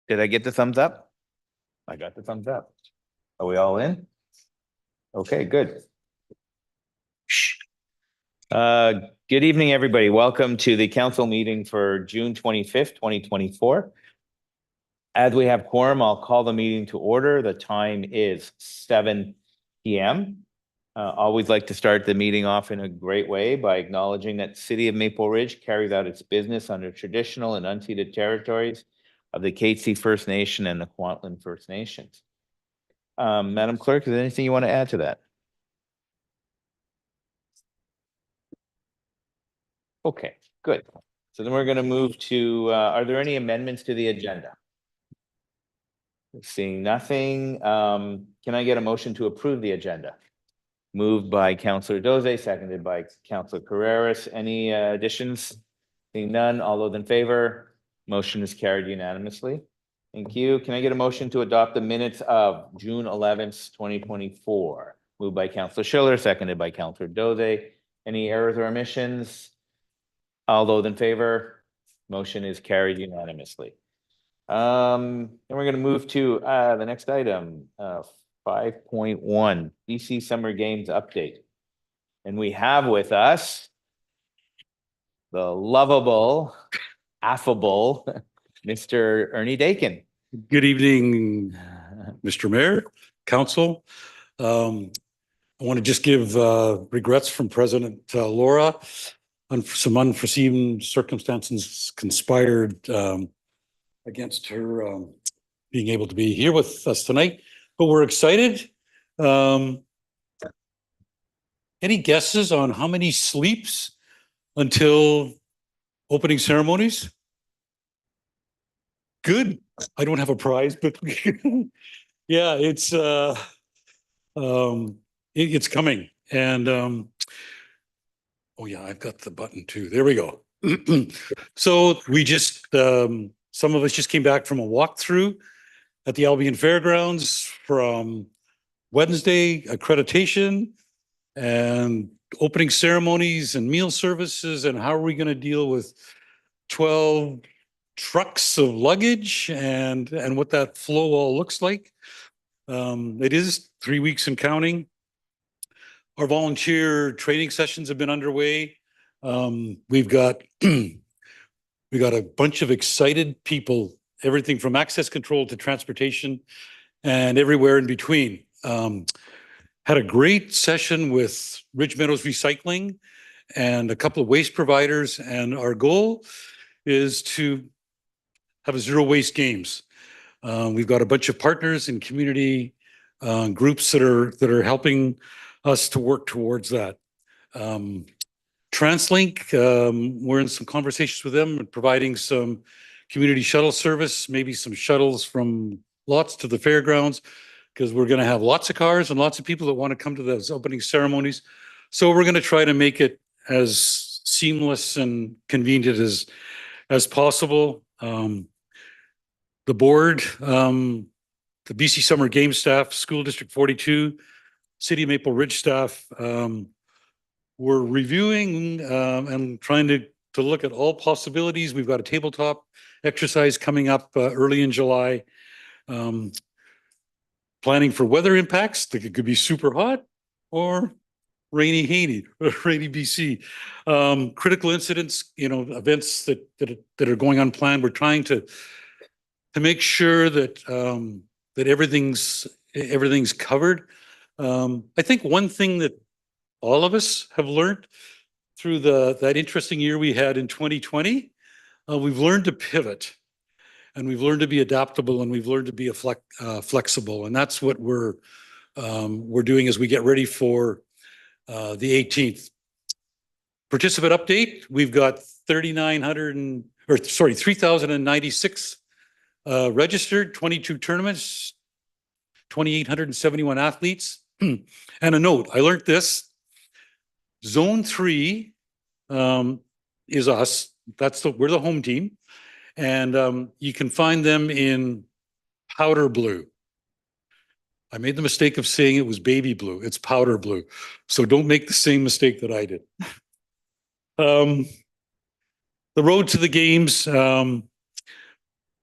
Did I get the thumbs up? I got the thumbs up. Are we all in? Okay, good. Good evening, everybody. Welcome to the council meeting for June 25th, 2024. As we have quorum, I'll call the meeting to order. The time is 7 p.m. Always like to start the meeting off in a great way by acknowledging that the City of Maple Ridge carries out its business under traditional and unceded territories of the Katzie First Nation and the Kwantlen First Nations. Madam Clerk, is there anything you want to add to that? Okay, good. So then we're going to move to, are there any amendments to the agenda? Seeing nothing, can I get a motion to approve the agenda? Moved by Councillor Doze, seconded by Councillor Carreras. Any additions? Seeing none, all those in favor? Motion is carried unanimously. Thank you. Can I get a motion to adopt the minutes of June 11th, 2024? Moved by Councillor Schiller, seconded by Councillor Doze. Any errors or omissions? All those in favor? Motion is carried unanimously. And we're going to move to the next item, 5.1, BC Summer Games update. And we have with us the lovable, affable Mr. Ernie Dakin. Good evening, Mr. Mayor, Council. I want to just give regrets from President Laura. Some unforeseen circumstances conspired against her being able to be here with us tonight, but we're excited. Any guesses on how many sleeps until opening ceremonies? Good. I don't have a prize, but yeah, it's coming. And oh yeah, I've got the button too. There we go. So we just some of us just came back from a walkthrough at the Albion Fairgrounds from Wednesday, accreditation and opening ceremonies and meal services, and how are we going to deal with 12 trucks of luggage and what that flow all looks like. It is 3 weeks and counting. Our volunteer training sessions have been underway. We've got a bunch of excited people, everything from access control to transportation and everywhere in between. Had a great session with Ridge Meadows Recycling and a couple of waste providers, and our goal is to have a zero waste games. We've got a bunch of partners and community groups that are helping us to work towards that. TransLink, we're in some conversations with them and providing some community shuttle service, maybe some shuttles from lots to the fairgrounds, because we're going to have lots of cars and lots of people that want to come to those opening ceremonies. So we're going to try to make it as seamless and convenient as possible. The board, the BC Summer Games staff, School District 42, City of Maple Ridge staff, we're reviewing and trying to look at all possibilities. We've got a tabletop exercise coming up early in July. Planning for weather impacts. It could be super hot or rainy BC. Critical incidents, events that are going unplanned. We're trying to make sure that that everything's covered. I think one thing that all of us have learned through that interesting year we had in 2020, we've learned to pivot, and we've learned to be adaptable, and we've learned to be flexible, and that's what we're doing as we get ready for the 18th. Participant update: we've got 3,096 registered, 22 tournaments, 2,871 athletes. And a note: I learned this. Zone 3 is us. We're the home team, and you can find them in powder blue. I made the mistake of saying it was baby blue. It's powder blue, so don't make the same mistake that I did. The road to the games.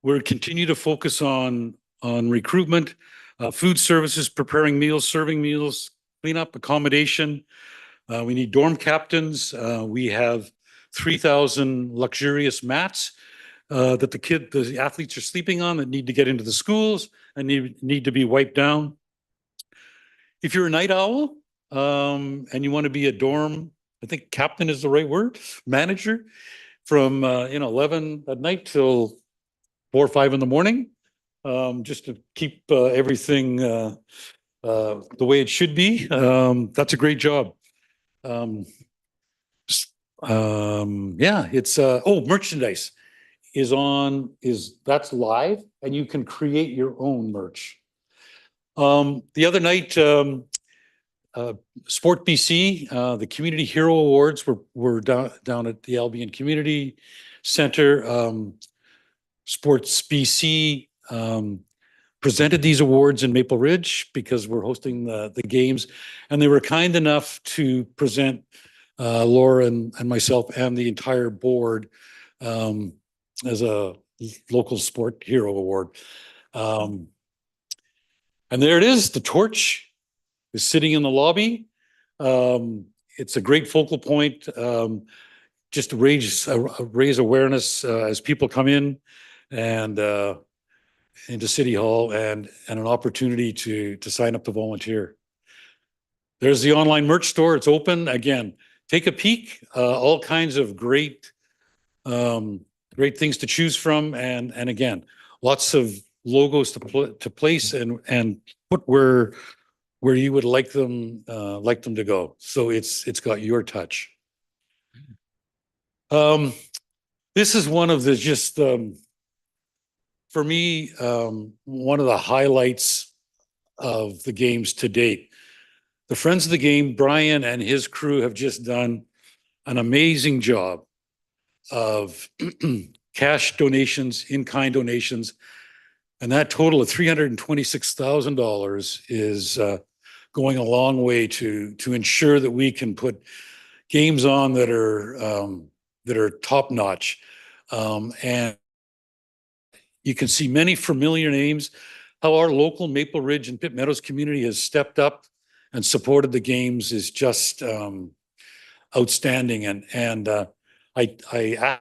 we're continue to focus on recruitment, food services, preparing meals, serving meals, cleanup, accommodation. We need dorm captains. We have 3,000 luxurious mats that the athletes are sleeping on that need to get into the schools and need to be wiped down. If you're a night owl, and you want to be a dorm, I think captain is the right word, manager, from 11 at night till 4 or 5 in the morning, just to keep everything the way it should be. That's a great job. Yeah, it's merchandise that's live, and you can create your own merch. The other night, Sport BC, the Community Hero Awards were down at the Albion Community Center. Sports BC presented these awards in Maple Ridge because we're hosting the games, and they were kind enough to present Laura and myself and the entire board as a local sport hero award. And there it is. The torch is sitting in the lobby. It's a great focal point, just to raise awareness as people come in and into City Hall, and an opportunity to sign up to volunteer. There's the online merch store. It's open again. Take a peek. All kinds of great things to choose from, and again, lots of logos to place and put where you would like them to go. So it's got your touch. This is one of the just for me one of the highlights of the games to date. The Friends of the Game, Brian and his crew have just done an amazing job of cash donations, in-kind donations, and that total of $326,000 is going a long way to ensure that we can put games on that are top notch, and you can see many familiar names. How our local Maple Ridge and Pitt Meadows community has stepped up and supported the games is just outstanding, and I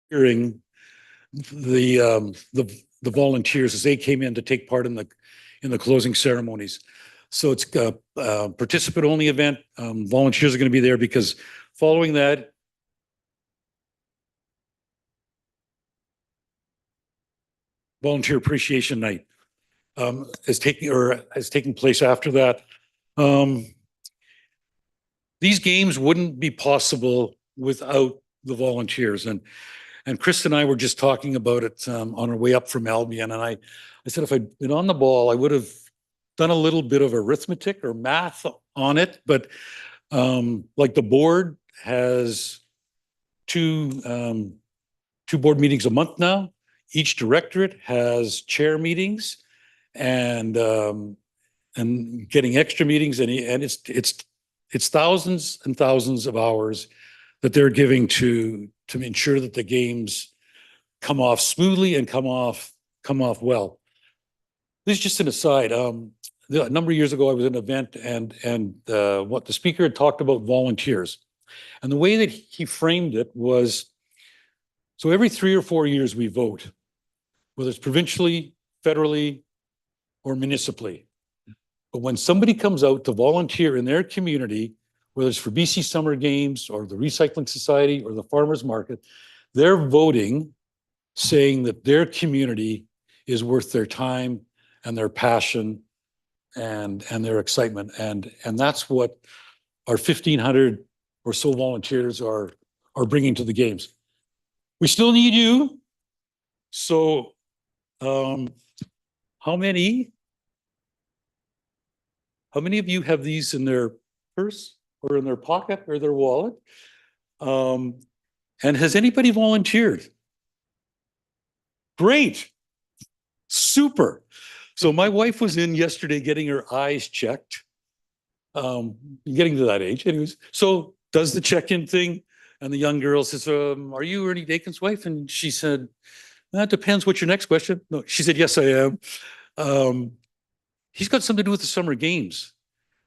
hearing the volunteers as they came in to take part in the closing ceremonies. So it's a participant only event. Volunteers are going to be there because following that, Volunteer Appreciation Night is taking place after that. These games wouldn't be possible without the volunteers. And Chris and I were just talking about it on our way up from Albion. And I said, if I'd been on the ball, I would have done a little bit of arithmetic or math on it. But like the board has two board meetings a month now. Each directorate has chair meetings and getting extra meetings, and it's thousands and thousands of hours that they're giving to ensure that the games come off smoothly and come off well. This is just an aside. A number of years ago, I was at an event and what the speaker had talked about volunteers, and the way that he framed it was, so every 3 or 4 years we vote, whether it's provincially, federally, or municipally. But when somebody comes out to volunteer in their community, whether it's for BC Summer Games or the Recycling Society or the Farmers Market, they're voting, saying that their community is worth their time and their passion and their excitement. And that's what our 1,500 or so volunteers are bringing to the games. We still need you. So how many of you have these in their purse or in their pocket or their wallet? And has anybody volunteered? Great. Super. So my wife was in yesterday getting her eyes checked. Getting to that age. Anyways, so does the check-in thing. And the young girl says, are you Ernie Dakin's wife? And she said, that depends. What's your next question? No, she said, yes, I am. He's got something to do with the summer games.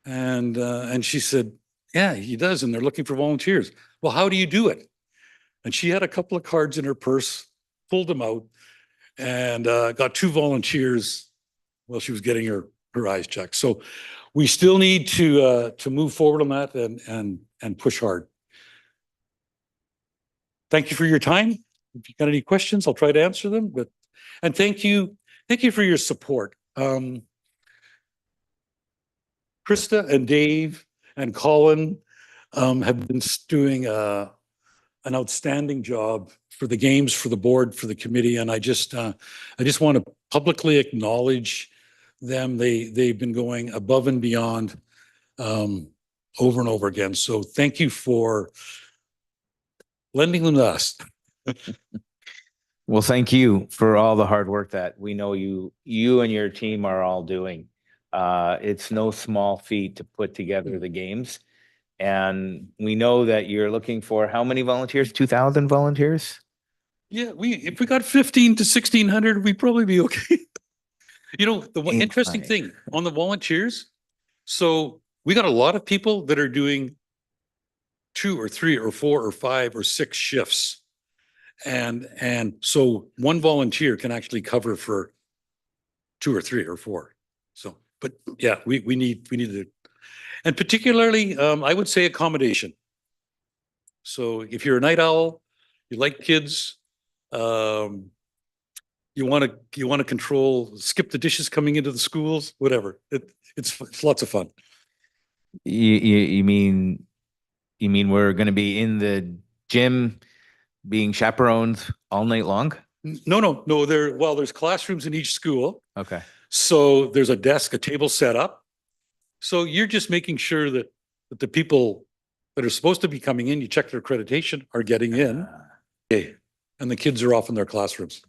And she said, yeah, he does. And they're looking for volunteers. Well, how do you do it? And she had a couple of cards in her purse, pulled them out, and got 2 volunteers while she was getting her eyes checked. So we still need to move forward on that and push hard. Thank you for your time. If you've got any questions, I'll try to answer them. And thank you for your support. Krista and Dave and Colin have been doing an outstanding job for the games, for the board, for the committee, and I just want to publicly acknowledge them. They've been going above and beyond over and over again. So thank you for lending them to us. Well, thank you for all the hard work that we know you and your team are all doing. It's no small feat to put together the games. And we know that you're looking for how many volunteers? 2,000 volunteers? Yeah, if we got 1,500 to 1,600, we'd probably be okay. You know, the one interesting thing on the volunteers, so we got a lot of people that are doing 2 or 3 or 4 or 5 or 6 shifts. And so one volunteer can actually cover for 2 or 3 or 4. So, but yeah, we need to, and particularly, I would say accommodation. So if you're a night owl, you like kids, you want to control, skip the dishes coming into the schools, whatever. It's lots of fun. You mean we're going to be in the gym being chaperoned all night long? No. There's classrooms in each school. Okay. So there's a desk, a table set up. So you're just making sure that the people that are supposed to be coming in, you check their accreditation, are getting in. Okay. And the kids are off in their classrooms.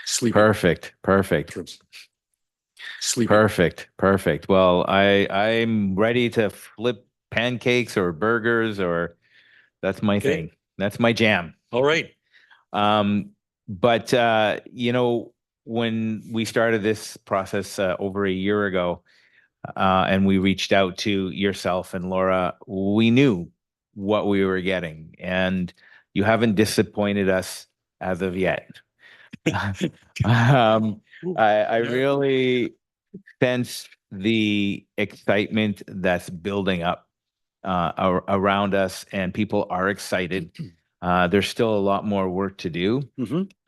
Sleeping. Perfect. Sleeping. Perfect. Well, I'm ready to flip pancakes or burgers, or that's my thing. That's my jam. All right. But you know, when we started this process over a year ago, and we reached out to yourself and Laura, we knew what we were getting. And You haven't disappointed us as of yet. I really sense the excitement that's building up around us, and people are excited. There's still a lot more work to do,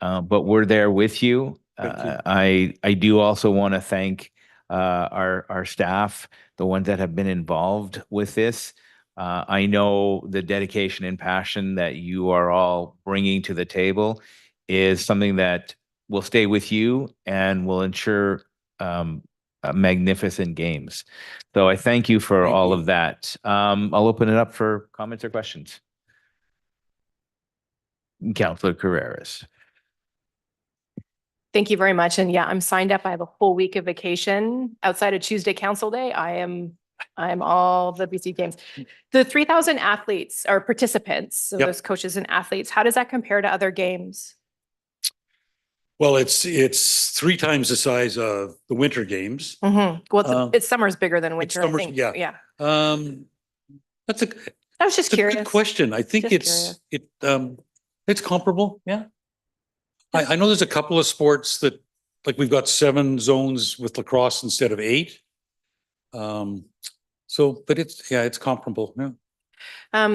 but we're there with you. Thank you. I do also want to thank our staff, the ones that have been involved with this. I know the dedication and passion that you are all bringing to the table is something that will stay with you and will ensure magnificent games. So I thank you for Thank all you. of that. I'll open it up for comments or questions. Councilor Carreras. Thank you very much. And yeah, I'm signed up. I have a whole week of vacation outside of Tuesday Council Day. I'm all the BC Games. The 3,000 athletes or participants, so Yep. those coaches and athletes, how does that compare to other games? Well, it's 3 times the size of the Winter Games. Well, Um, it's summer's bigger than winter, I summer's- think. yeah. Yeah. That's a I was just It's a curious. good question. I think Just it's comparable. Yeah. I know there's a couple of sports that, like, we've got 7 zones with lacrosse instead of 8. But it's comparable. Yeah.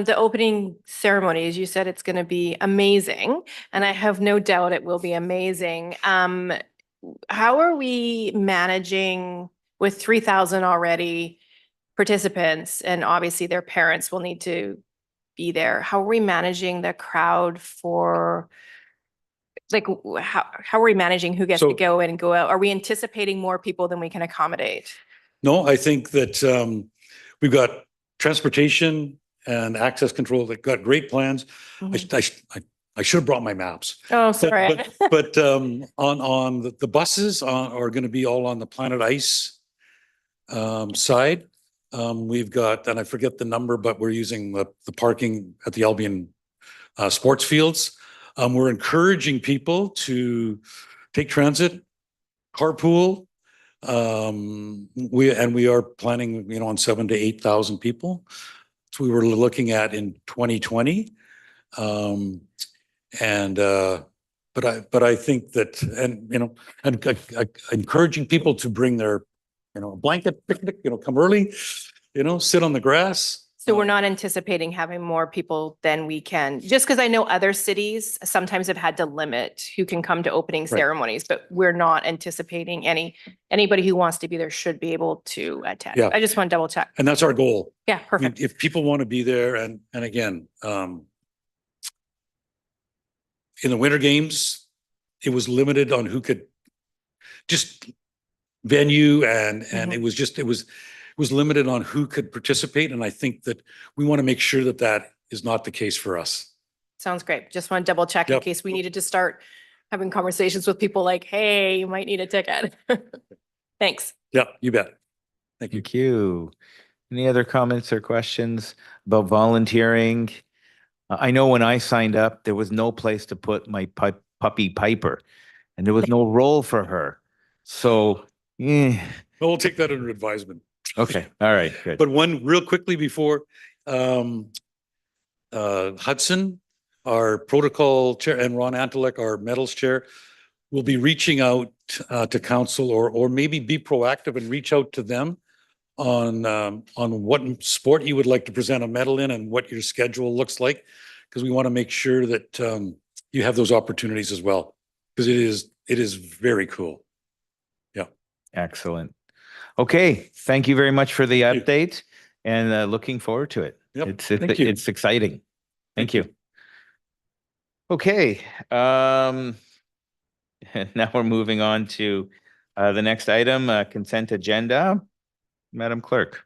The opening ceremonies, you said it's going to be amazing, and I have no doubt it will be amazing. How are we managing with 3,000 already participants, and obviously their parents will need to be there? How are we managing the crowd for, like, how are we managing who gets to So- go in and go out? Are we anticipating more people than we can accommodate? No, I think that we've got transportation and access control that got great plans. I should have brought my maps. Oh, sorry. But on the buses are going to be all on the Planet Ice side. We've got, and I forget the number, but we're using the parking at the Albion sports fields. We're encouraging people to take transit, carpool. We are planning, on 7,000 to 8,000 people. So we were looking at in 2020. But I think that, and encouraging people to bring their, blanket picnic, come early, sit on the grass. So we're not anticipating having more people than we can, just because I know other cities sometimes have had to limit who can come to opening ceremonies, but we're not anticipating anybody who wants to be there should be able to attend. Yeah. I just want to double check. And that's our goal. Yeah, I mean, perfect. if people want to be there, and again, in the Winter Games, it was limited on who could just venue, and it was limited on who could participate. And I think that we want to make sure that that is not the case for us. Sounds great. Just want to double check in Yep. case we needed to start having conversations with people like, hey, you might need a ticket. Thanks. Yeah, you bet. Thank you. Thank you. Any other comments or questions about volunteering? I know when I signed up, there was no place to put my puppy Piper, and there was no role for her. So, We'll take that under advisement. okay, all right, good. But one real quickly before, Hudson, our protocol chair, and Ron Antelek, our medals chair, will be reaching out to council, or maybe be proactive and reach out to them on what sport you would like to present a medal in and what your schedule looks like, because we want to make sure that you have those opportunities as well, because it is very cool. Yeah. Excellent. Okay, thank you very much for the Thank you. update, and looking forward to it. Yep, thank you. It's exciting. Thank you. Okay, now we're moving on to the next item, consent agenda. Madam Clerk.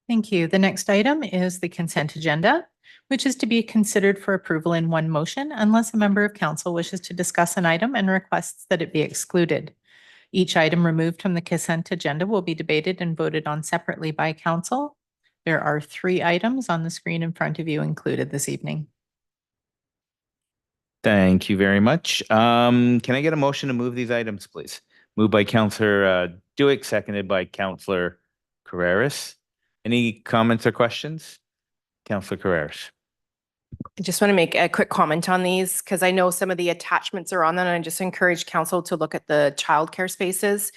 Thank you. The next item is the consent agenda, which is to be considered for approval in one motion unless a member of council wishes to discuss an item and requests that it be excluded. Each item removed from the consent agenda will be debated and voted on separately by council. There are 3 items on the screen in front of you included this evening. Thank you very much. Can I get a motion to move these items, please? Moved by Councillor Dewick, seconded by Councillor Carreras. Any comments or questions? Councillor Carreras. I just want to make a quick comment on these because I know some of the attachments are on them, and I just encourage council to look at the childcare spaces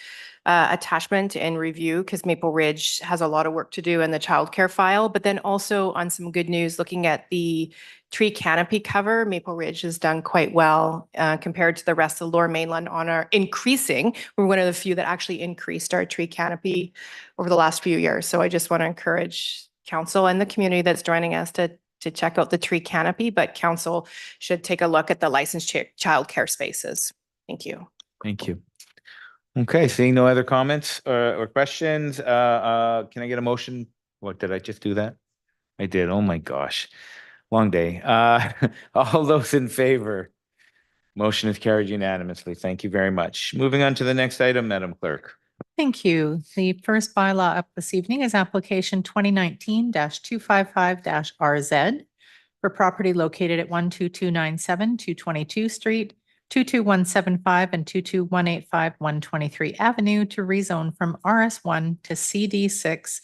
attachment and review, because Maple Ridge has a lot of work to do in the childcare file. But then also on some good news, looking at the tree canopy cover, Maple Ridge has done quite well compared to the rest of the Lower Mainland on our increasing. We're one of the few that actually increased our tree canopy over the last few years. So I just want to encourage council and the community that's joining us to check out the tree canopy, but council should take a look at the licensed childcare spaces. Thank you. Thank you. Okay, seeing no other comments or questions, can I get a motion? What, did I just do that? I did. Oh my gosh. Long day. All those in favor? Motion is carried unanimously. Thank you very much. Moving on to the next item, Madam Clerk. Thank you. The first bylaw up this evening is application 2019-255-RZ for property located at 12297 222 Street, 22175 and 22185 123 Avenue to rezone from RS1 to CD6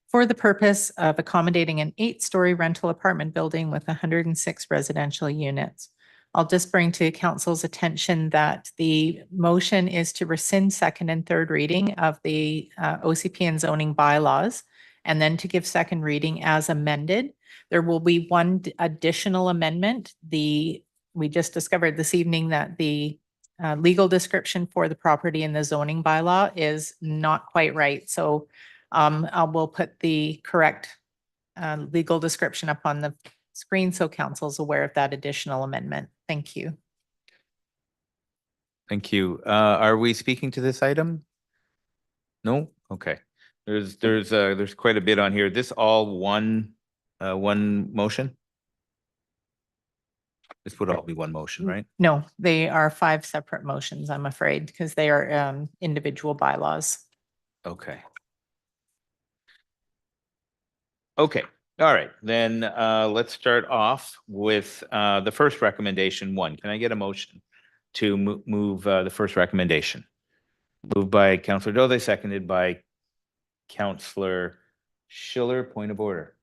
for the purpose of accommodating an 8-story rental apartment building with 106 residential units. I'll just bring to council's attention that the motion is to rescind second and third reading of the OCP and zoning bylaws, and then to give second reading as amended. There will be one additional amendment. We just discovered this evening that the legal description for the property in the zoning bylaw is not quite right. So I will put the correct legal description up on the screen so council's aware of that additional amendment. Thank you. Thank you. Are we speaking to this item? No? Okay. There's quite a bit on here. This all one motion? This would all be one motion, right? No, they are 5 separate motions, I'm afraid, because they are individual bylaws. Okay. Okay. All right. Then let's start off with the first recommendation 1. Can I get a motion to move the first recommendation? Moved by Councillor Dode, seconded by Councillor Schiller. Point of order.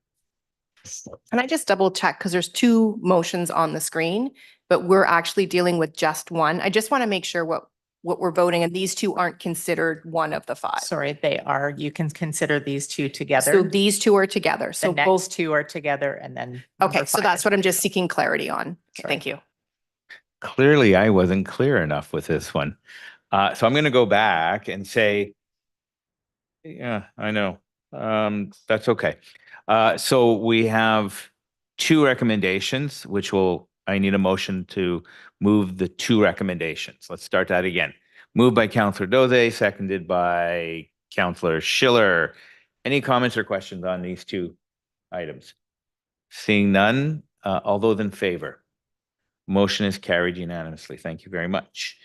Can I just double check? Because there's 2 motions on the screen, but we're actually dealing with just one. I just want to make sure what we're voting, and these 2 aren't considered one of the 5. Sorry, they are. You can consider these 2 So together. these 2 are together. The So next both, 2 are together and then. okay, number so 5 that's is what I'm just together. seeking clarity on. Sorry. Thank you. Clearly, I wasn't clear enough with this one. So I'm going to go back and say, yeah, I know. That's okay. So we have 2 recommendations, which I need a motion to move the 2 recommendations. Let's start that again. Moved by Councillor Dode, seconded by Councillor Schiller. Any comments or questions on these 2 items? Seeing none, all those in favor? Motion is carried unanimously. Thank you very much.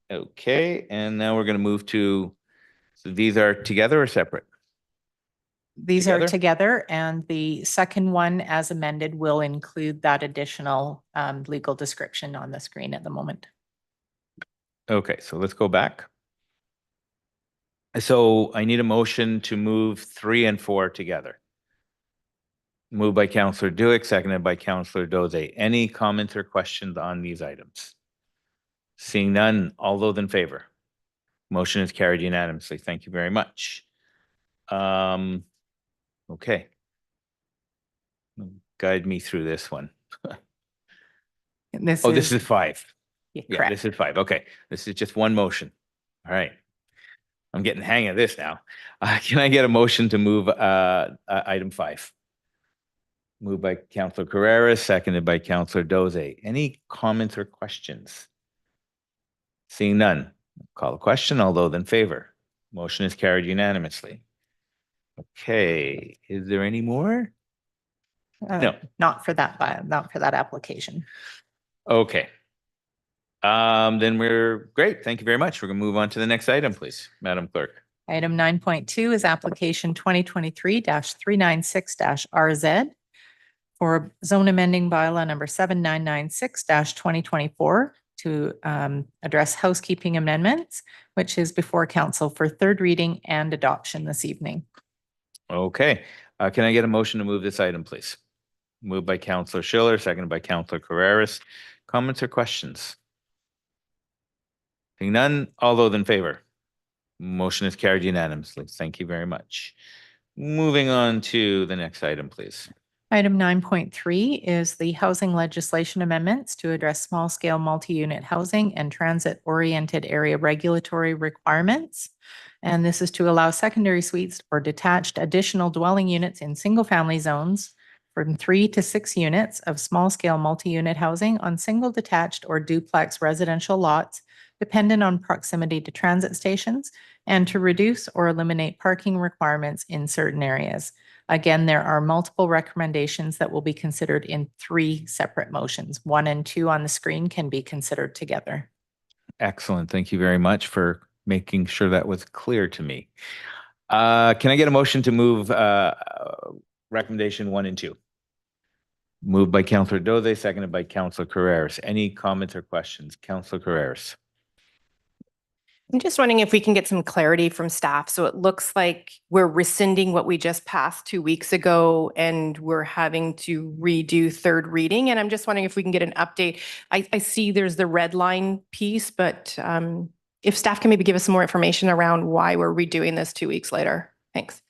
Okay, and now we're going to move to, so these are together or separate? These are Together? together, and the second one as amended will include that additional legal description on the screen at the moment. Okay, so let's go back. So I need a motion to move 3 and 4 together. Moved by Councillor Duick, seconded by Councillor Dode. Any comments or questions on these items? Seeing none, all those in favor? Motion is carried unanimously. Thank you very much. Okay. Guide me through this one. This Oh, this is 5. yeah, Yeah, correct. this is 5. Okay, this is just one motion. All right. I'm getting the hang of this now. Can I get a motion to move item 5? Moved by Councillor Carreras, seconded by Councillor Dode. Any comments or questions? Seeing none, call the question. All those in favor? Motion is carried unanimously. Okay, is there any more? No. Not for that, not for that application. Okay. Then we're great. Thank you very much. We're gonna move on to the next item, please, Madam Clerk. Item 9.2 is application 2023-396-RZ for zone amending bylaw number 7996-2024 to address housekeeping amendments, which is before council for third reading and adoption this evening. Okay, can I get a motion to move this item, please? Moved by Counselor Schiller, seconded by Counselor Carreras. Comments or questions? Seeing none, all those in favor? Motion is carried unanimously. Thank you very much. Moving on to the next item, please. Item 9.3 is the housing legislation amendments to address small-scale multi-unit housing and transit-oriented area regulatory requirements. And this is to allow secondary suites or detached additional dwelling units in single-family zones from 3 to 6 units of small-scale multi-unit housing on single detached or duplex residential lots dependent on proximity to transit stations, and to reduce or eliminate parking requirements in certain areas. Again, there are multiple recommendations that will be considered in 3 separate motions. 1 and 2 on the screen can be considered together. Excellent. Thank you very much for making sure that was clear to me. Can I get a motion to move recommendation 1 and 2? Moved by Counselor Doze, seconded by Counselor Carreras. Any comments or questions? Counselor Carreras. I'm just wondering if we can get some clarity from staff. So it looks like we're rescinding what we just passed 2 weeks ago and we're having to redo third reading. And I'm just wondering if we can get an update. I see there's the red line piece, but if staff can maybe give us some more information around why we're redoing this 2 weeks later. Thanks.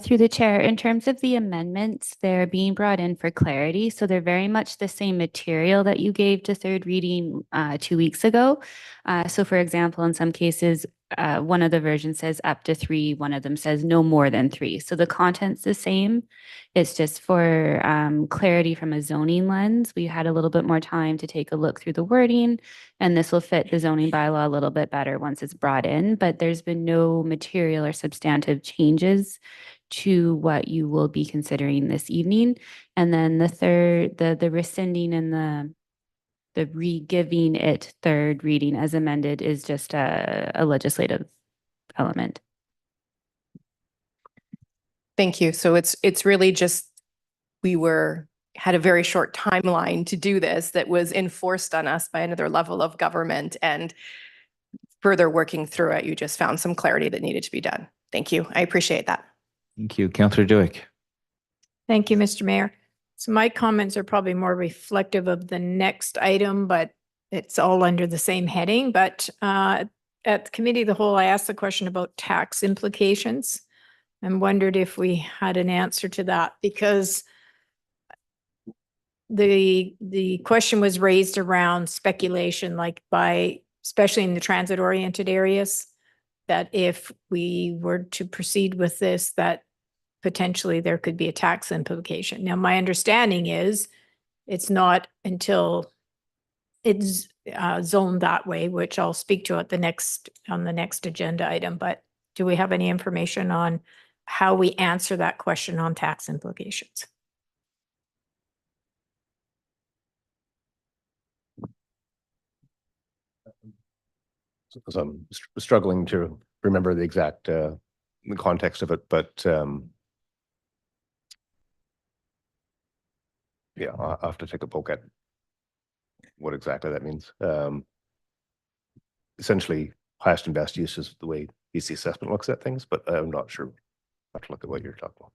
Through the chair, in terms of the amendments, they're being brought in for clarity. So they're very much the same material that you gave to third reading 2 weeks ago. So for example, in some cases, one of the versions says up to 3, one of them says no more than 3. So the content's the same. It's just for clarity from a zoning lens. We had a little bit more time to take a look through the wording, and this will fit the zoning bylaw a little bit better once it's brought in, but there's been no material or substantive changes to what you will be considering this evening. And then the third, the rescinding and the re-giving it third reading as amended is just a legislative element. Thank you. So it's really just, had a very short timeline to do this that was enforced on us by another level of government, and further working through it, you just found some clarity that needed to be done. Thank you. I appreciate that. Thank you. Counselor Dewick. Thank you, Mr. Mayor. So my comments are probably more reflective of the next item, but it's all under the same heading. But at the committee of the whole, I asked the question about tax implications and wondered if we had an answer to that, because the question was raised around speculation, like especially in the transit oriented areas, that if we were to proceed with this, that potentially there could be a tax implication. Now, my understanding is it's not until it's zoned that way, which I'll speak to on the next agenda item. But do we have any information on how we answer that question on tax implications? So I'm struggling to remember the exact the context of it, but yeah, I'll have to take a poke at what exactly that means. Essentially, highest and best use is the way BC assessment looks at things, but I'm not sure. I have to look at what you're talking about.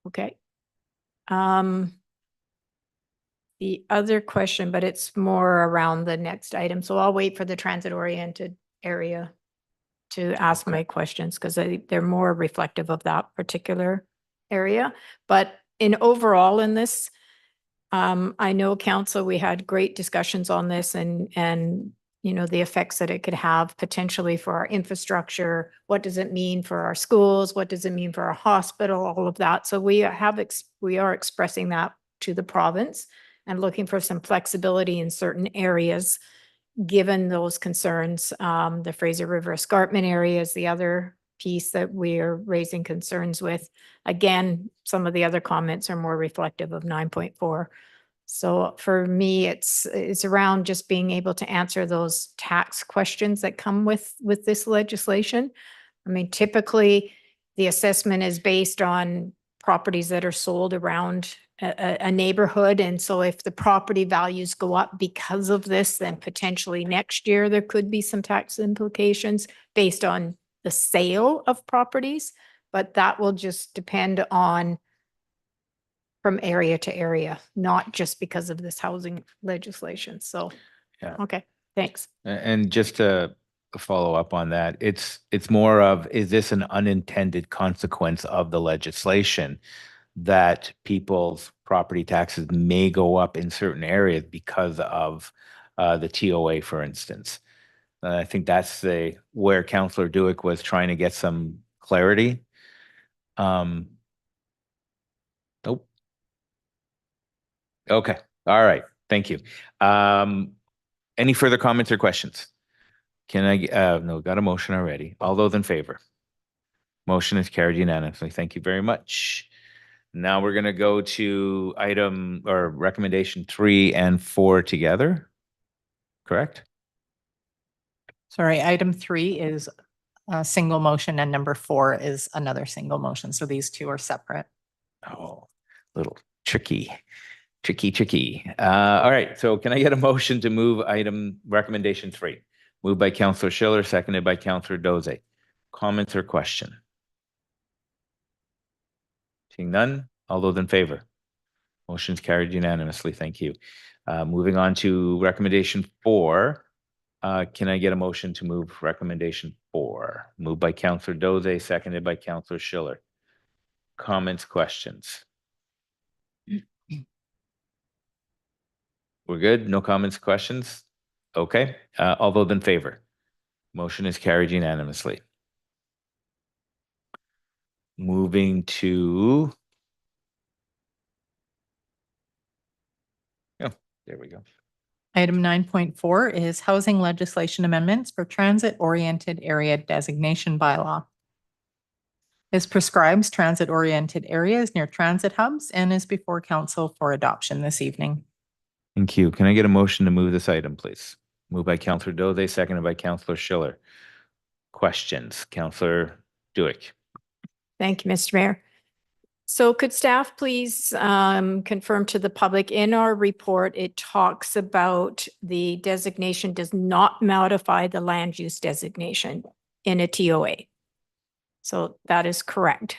Okay. The other question, but it's more around the next item. So I'll wait for the transit oriented area to ask my questions, because they're more reflective of that particular area. But in overall in this, I know council, we had great discussions on this and you know, the effects that it could have potentially for our infrastructure. What does it mean for our schools? What does it mean for our hospital? All of that. So we are expressing that to the province and looking for some flexibility in certain areas, given those concerns. The Fraser River Escarpment area is the other piece that we are raising concerns with. Again, some of the other comments are more reflective of 9.4. So for me, it's around just being able to answer those tax questions that come with this legislation. I mean, typically the assessment is based on properties that are sold around a neighborhood. And so if the property values go up because of this, then potentially next year there could be some tax implications based on the sale of properties. but that will just depend on from area to area, not just because of this housing legislation. So, Yeah. okay, thanks. And just to follow up on that, it's more of, is this an unintended consequence of the legislation that people's property taxes may go up in certain areas because of the TOA, for instance? And I think that's where Councillor Dewick was trying to get some clarity. Nope. Okay. All right. Thank you. Any further comments or questions? Can I, no, got a motion already. All those in favor? Motion is carried unanimously. Thank you very much. Now we're going to go to item or recommendation 3 and 4 together. Correct? Sorry, item 3 is a single motion and number 4 is another single motion. So these two are separate. Oh, little tricky. All right. So can I get a motion to move item recommendation 3? Moved by Councillor Schiller, seconded by Councillor Doze. Comments or question? Seeing none, all those in favor? Motion's carried unanimously. Thank you. Moving on to recommendation 4. Can I get a motion to move recommendation 4? Moved by Councillor Doze, seconded by Councillor Schiller. Comments, questions? We're good? No comments, questions? Okay. All those in favor? Motion is carried unanimously. Moving to. Oh, there we go. Item 9.4 is housing legislation amendments for transit-oriented area designation bylaw. This prescribes transit-oriented areas near transit hubs and is before council for adoption this evening. Thank you. Can I get a motion to move this item, please? Moved by Councillor Doze, seconded by Councillor Schiller. Questions? Councillor Dewick. Thank you, Mr. Mayor. So could staff please confirm to the public in our report, it talks about the designation does not modify the land use designation in a TOA. So that is correct.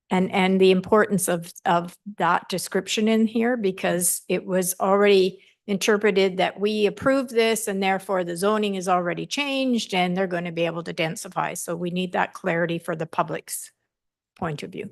And the importance of that description in here, because it was already interpreted that we approved this and therefore the zoning is already changed and they're going to be able to densify. So we need that clarity for the public's point of view.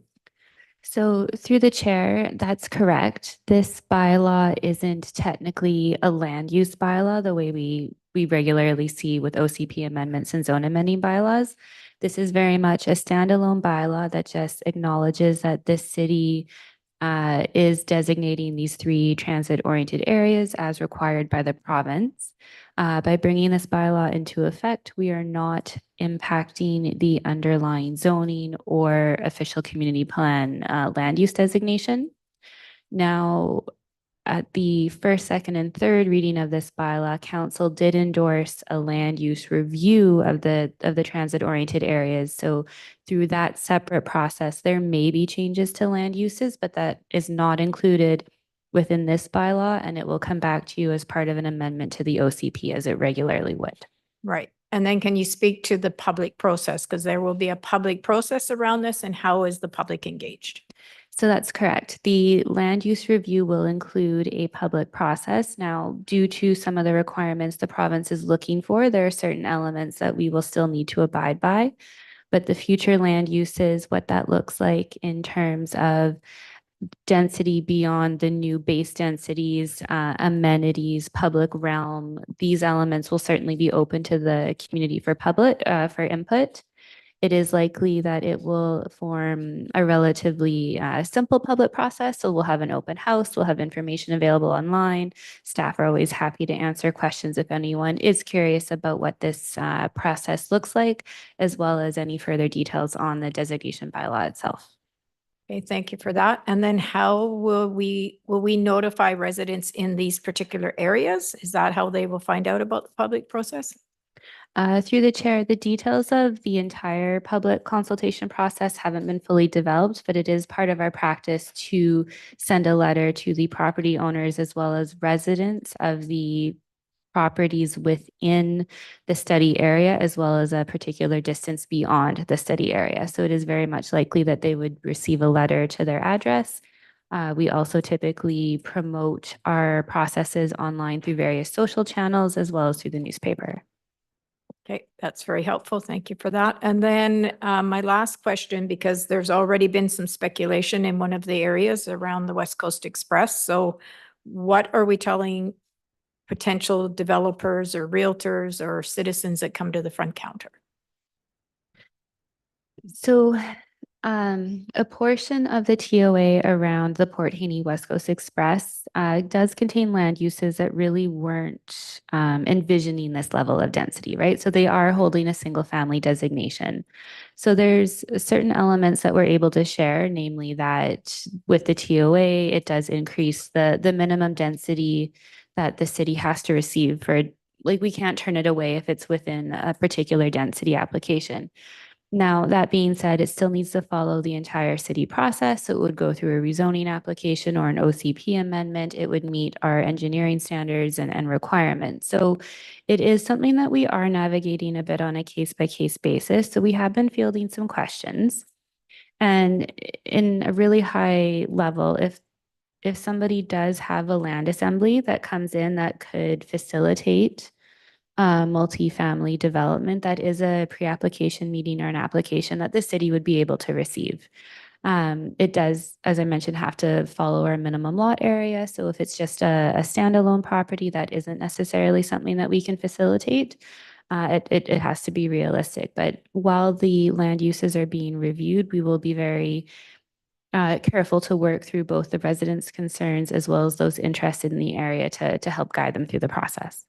So through the chair, that's correct. This bylaw isn't technically a land use bylaw the way we regularly see with OCP amendments and zone amending bylaws. This is very much a standalone bylaw that just acknowledges that this city is designating these 3 transit-oriented areas as required by the province. By bringing this bylaw into effect, we are not impacting the underlying zoning or official community plan land use designation. Now, at the first, second, and third reading of this bylaw, council did endorse a land use review of the transit-oriented areas. So through that separate process, there may be changes to land uses, but that is not included within this bylaw, and it will come back to you as part of an amendment to the OCP as it regularly would. Right. And then can you speak to the public process? Because there will be a public process around this, and how is the public engaged? So that's correct. The land use review will include a public process. Now, due to some of the requirements the province is looking for, there are certain elements that we will still need to abide by. But the future land uses, what that looks like in terms of density beyond the new base densities, amenities, public realm, these elements will certainly be open to the community for for input. It is likely that it will form a relatively simple public process. So we'll have an open house, we'll have information available online. Staff are always happy to answer questions if anyone is curious about what this process looks like, as well as any further details on the designation bylaw itself. Okay, thank you for that. And then how will we notify residents in these particular areas? Is that how they will find out about the public process? Through the chair, the details of the entire public consultation process haven't been fully developed, but it is part of our practice to send a letter to the property owners as well as residents of the properties within the study area as well as a particular distance beyond the study area. So it is very much likely that they would receive a letter to their address. We also typically promote our processes online through various social channels as well as through the newspaper. Okay, that's very helpful. Thank you for that. And then my last question, because there's already been some speculation in one of the areas around the West Coast Express. So what are we telling potential developers or realtors or citizens that come to the front counter? So a portion of the TOA around the Port Haney West Coast Express does contain land uses that really weren't envisioning this level of density, right? So they are holding a single family designation. So there's certain elements that we're able to share, namely that with the TOA, it does increase the minimum density that the city has to receive for, like, we can't turn it away if it's within a particular density application. Now, that being said, it still needs to follow the entire city process. So it would go through a rezoning application or an OCP amendment. It would meet our engineering standards and requirements. So it is something that we are navigating a bit on a case-by-case basis. So we have been fielding some questions. And in a really high level, if somebody does have a land assembly that comes in that could facilitate multifamily development, that is a pre-application meeting or an application that the city would be able to receive. It does, as I mentioned, have to follow our minimum lot area. So if it's just a standalone property, that isn't necessarily something that we can facilitate. It has to be realistic. But while the land uses are being reviewed, we will be very careful to work through both the residents' concerns as well as those interested in the area to help guide them through the process.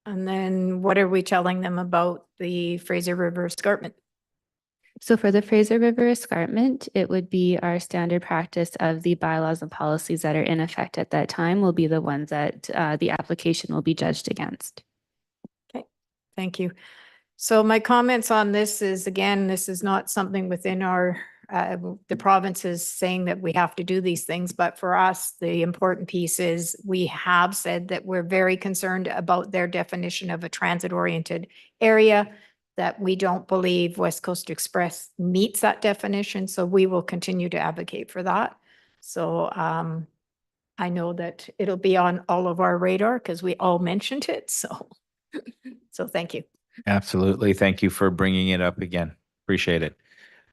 And then what are we telling them about the Fraser River Escarpment? So for the Fraser River Escarpment, it would be our standard practice of the bylaws and policies that are in effect at that time will be the ones that the application will be judged against. Okay, thank you. So my comments on this is, again, this is not something within our, the province is saying that we have to do these things, but for us, the important piece is we have said that we're very concerned about their definition of a transit-oriented area, that we don't believe West Coast Express meets that definition, so we will continue to advocate for that. So I know that it'll be on all of our radar because we all mentioned it, so thank you. Absolutely. Thank you for bringing it up again. Appreciate it.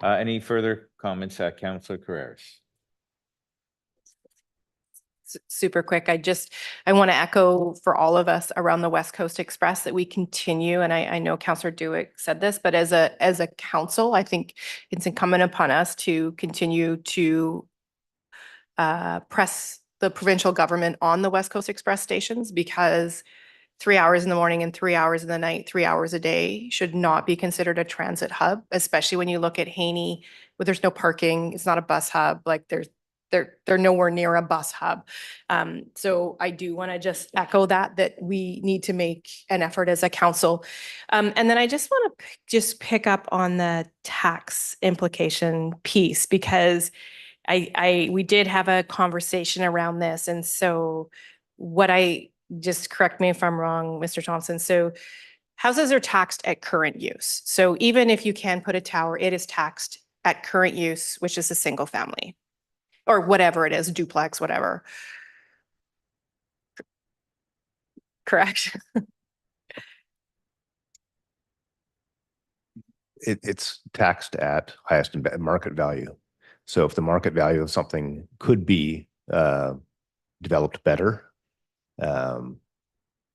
Any further comments, Councillor Carreras? Super quick. I want to echo for all of us around the West Coast Express that we continue, and I know Councillor Dewick said this, but as a council, I think it's incumbent upon us to continue to press the provincial government on the West Coast Express stations, because 3 hours in the morning and 3 hours in the night, 3 hours a day should not be considered a transit hub, especially when you look at Haney, where there's no parking, it's not a bus hub, like they're nowhere near a bus hub. So I do want to just echo that we need to make an effort as a council. And then I just want to just pick up on the tax implication piece, because we did have a conversation around this. And so just correct me if I'm wrong, Mr. Thompson. So houses are taxed at current use. So even if you can put a tower, it is taxed at current use, which is a single family or whatever it is, duplex, whatever. Correct. It's taxed at highest and market value. So if the market value of something could be developed better,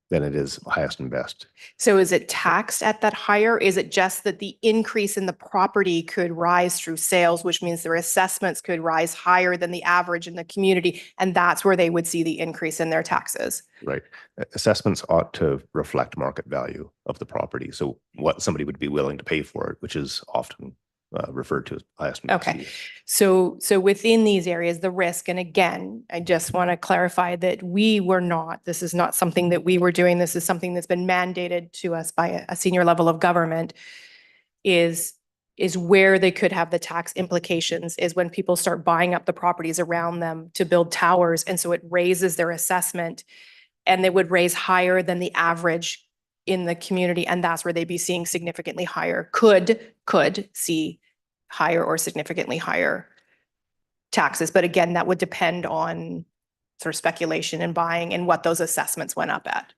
then it is highest and best. So is it taxed at that higher? Is it just that the increase in the property could rise through sales, which means their assessments could rise higher than the average in the community, and that's where they would see the increase in their taxes? Right. Assessments ought to reflect market value of the property. So what somebody would be willing to pay for it, which is often referred to as highest and best Okay. use. So within these areas, the risk, and again, I just want to clarify that this is not something that we were doing. This is something that's been mandated to us by a senior level of government, is where they could have the tax implications is when people start buying up the properties around them to build towers. And so it raises their assessment. and they would raise higher than the average in the community, and that's where they'd be seeing significantly higher, could see higher or significantly higher taxes. But again, that would depend on sort of speculation and buying and what those assessments went up at.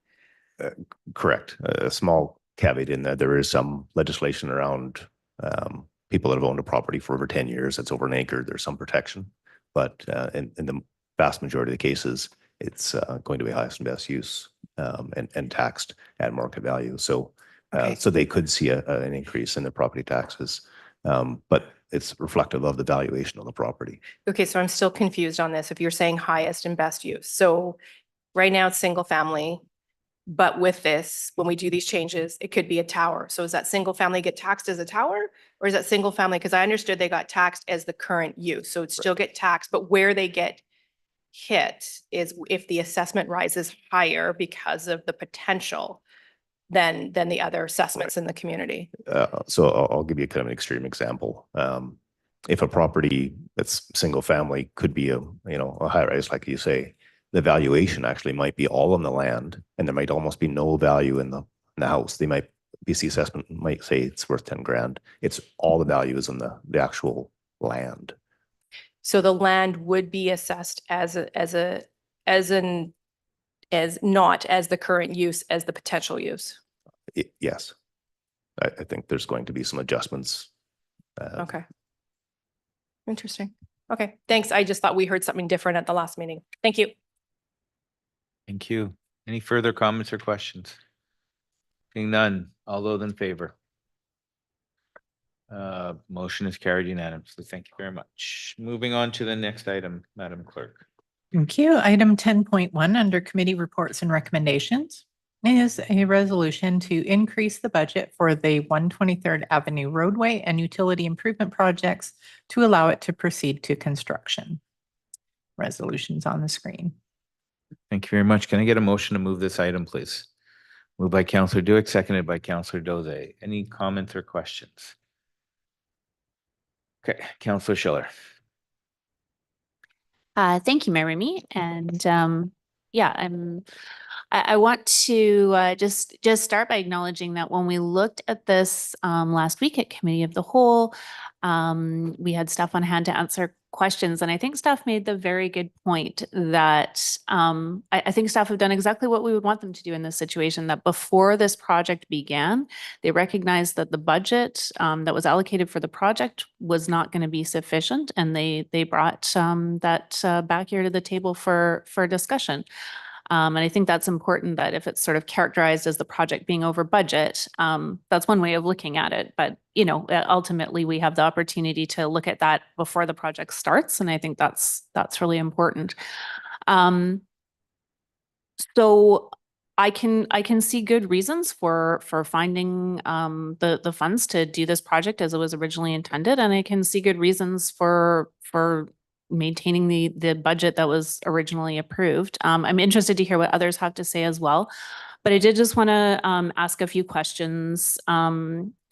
Correct. A small caveat in that there is some legislation around people that have owned a property for over 10 years, that's over an acre, there's some protection. But in the vast majority of the cases, it's going to be highest and best use and taxed at market value. So Okay. so they could see an increase in their property taxes, but it's reflective of the valuation of the property. Okay, so I'm still confused on this. If you're saying highest and best use. So right now it's single family, but with this, when we do these changes, it could be a tower. So is that single family get taxed as a tower? Or is that single family? Because I understood they got taxed as the current use. So it still get taxed, but where they get hit is if the assessment rises higher because of the potential than the other assessments in the community. So I'll give you kind of an extreme example. If a property that's single family could be a high rise, like you say, the valuation actually might be all on the land, and there might almost be no value in the house. They might BC assessment might say it's worth 10 grand. It's all the value is in the actual land. So the land would be assessed as not as the current use, as the potential use. Yes, I think there's going to be some adjustments. Okay. Interesting. Okay, thanks. I just thought we heard something different at the last meeting. Thank you. Thank you. Any further comments or questions? Seeing none, all those in favor? Motion is carried unanimously. Thank you very much. Moving on to the next item, Madam Clerk. Thank you. Item 10.1 under committee reports and recommendations is a resolution to increase the budget for the 123rd Avenue roadway and utility improvement projects to allow it to proceed to construction. Resolutions on the screen. Thank you very much. Can I get a motion to move this item, please? Moved by Councillor Duick, seconded by Councillor Dozay. Any comments or questions? Okay, Councillor Schiller. Thank you, Mayor Remy. And I want to just start by acknowledging that when we looked at this last week at Committee of the Whole, we had staff on hand to answer questions. And I think staff made the very good point that I think staff have done exactly what we would want them to do in this situation, that before this project began, they recognized that the budget that was allocated for the project was not going to be sufficient. And they brought that back here to the table for discussion. And I think that's important, that if it's sort of characterized as the project being over budget, that's one way of looking at it. But, ultimately we have the opportunity to look at that before the project starts. And I think that's really important. So I can see good reasons for finding the funds to do this project as it was originally intended. And I can see good reasons for maintaining the budget that was originally approved. I'm interested to hear what others have to say as well. But I did just want to ask a few questions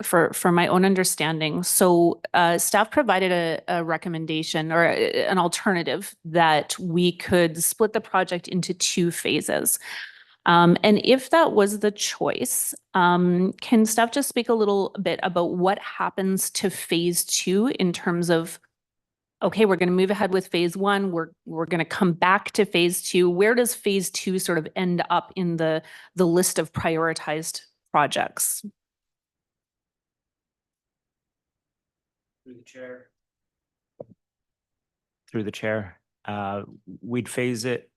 for my own understanding. So staff provided a recommendation or an alternative that we could split the project into 2 phases. And if that was the choice, can staff just speak a little bit about what happens to phase 2 in terms of, okay, we're going to move ahead with phase 1. We're going to come back to phase 2. Where does phase 2 sort of end up in the list of prioritized projects? Through the chair, we'd phase it